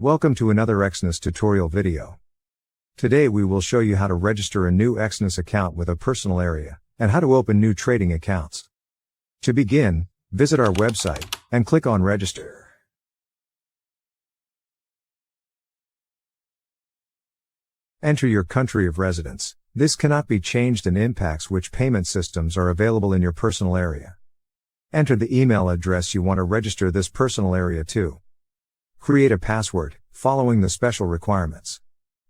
Welcome to another Exness tutorial video. Today we will show you how to register a new Exness account with a personal area, and how to open new trading accounts. To begin, visit our website, and click on Register. Enter your country of residence. This cannot be changed and impacts which payment systems are available in your personal area. Enter the email address you want to register this personal area to. Create a password, following the special requirements.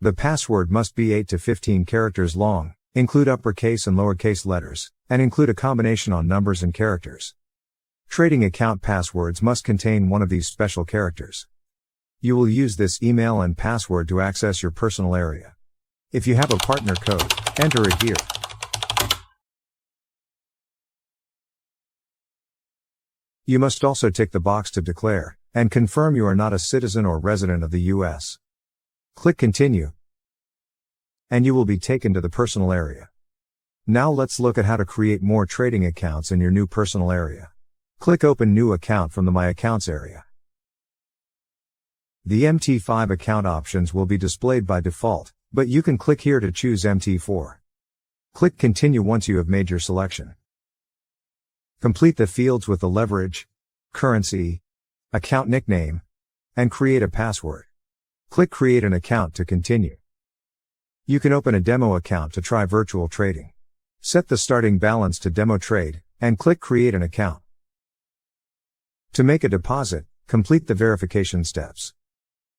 The password must be 8 to 15 characters long, include uppercase and lowercase letters, and include a combination on numbers and characters. Trading account passwords must contain one of these special characters. You will use this email and password to access your personal area. If you have a partner code, enter it here. You must also tick the box to declare and confirm you are not a citizen or resident of the U.S. Click Continue, and you will be taken to the personal area. Now let's look at how to create more trading accounts in your new personal area. Click Open New Account from the My Accounts area. The MT5 account options will be displayed by default, but you can click here to choose MT4. Click Continue once you have made your selection. Complete the fields with the leverage, currency, account nickname, and create a password. Click Create an account to continue. You can open a demo account to try virtual trading. Set the starting balance to demo trade, and click Create an account. To make a deposit, complete the verification steps.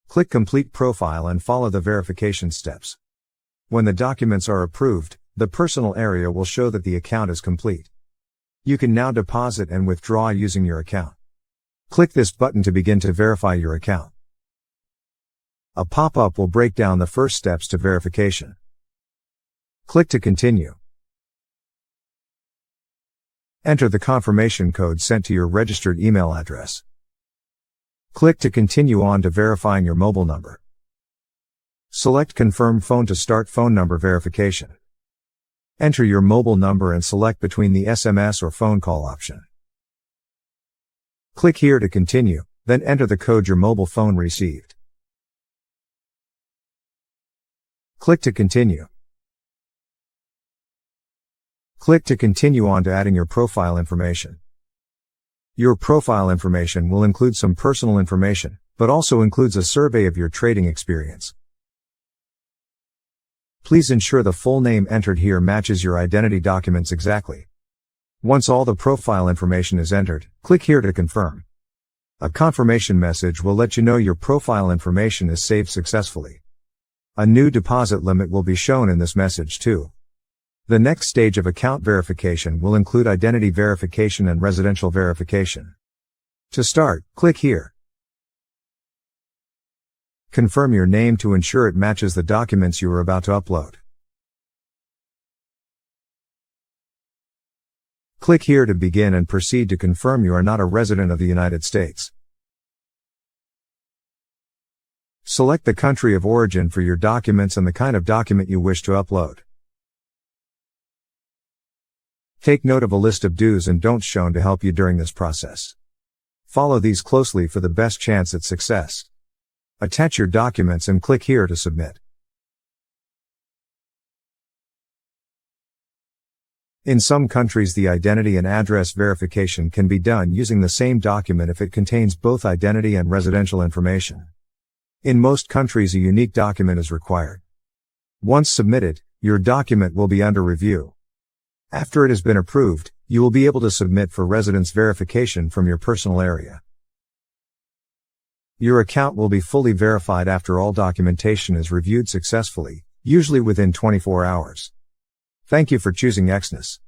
Click Complete Profile and follow the verification steps. When the documents are approved, the personal area will show that the account is complete. You can now deposit and withdraw using your account. Click this button to begin to verify your account. A pop-up will break down the first steps to verification. Click to continue. Enter the confirmation code sent to your registered email address. Click to continue on to verifying your mobile number. Select Confirm Phone to start phone number verification. Enter your mobile number and select between the SMS or phone call option. Click here to continue, then enter the code your mobile phone received. Click to continue. Click to continue on to adding your profile information. Your profile information will include some personal information, but also includes a survey of your trading experience. Please ensure the full name entered here matches your identity documents exactly. Once all the profile information is entered, click here to confirm. A confirmation message will let you know your profile information is saved successfully. A new deposit limit will be shown in this message too. The next stage of account verification will include identity verification and residential verification. To start, click here. Confirm your name to ensure it matches the documents you are about to upload. Click here to begin and proceed to confirm you are not a resident of the United States. Select the country of origin for your documents and the kind of document you wish to upload. Take note of a list of do's and don'ts shown to help you during this process. Follow these closely for the best chance at success. Attach your documents and click here to submit. In some countries the identity and address verification can be done using the same document if it contains both identity and residential information. In most countries a unique document is required. Once submitted, your document will be under review. After it has been approved, you will be able to submit for residence verification from your personal area. Your account will be fully verified after all documentation is reviewed successfully, usually within 24 hours. Thank you for choosing Exness.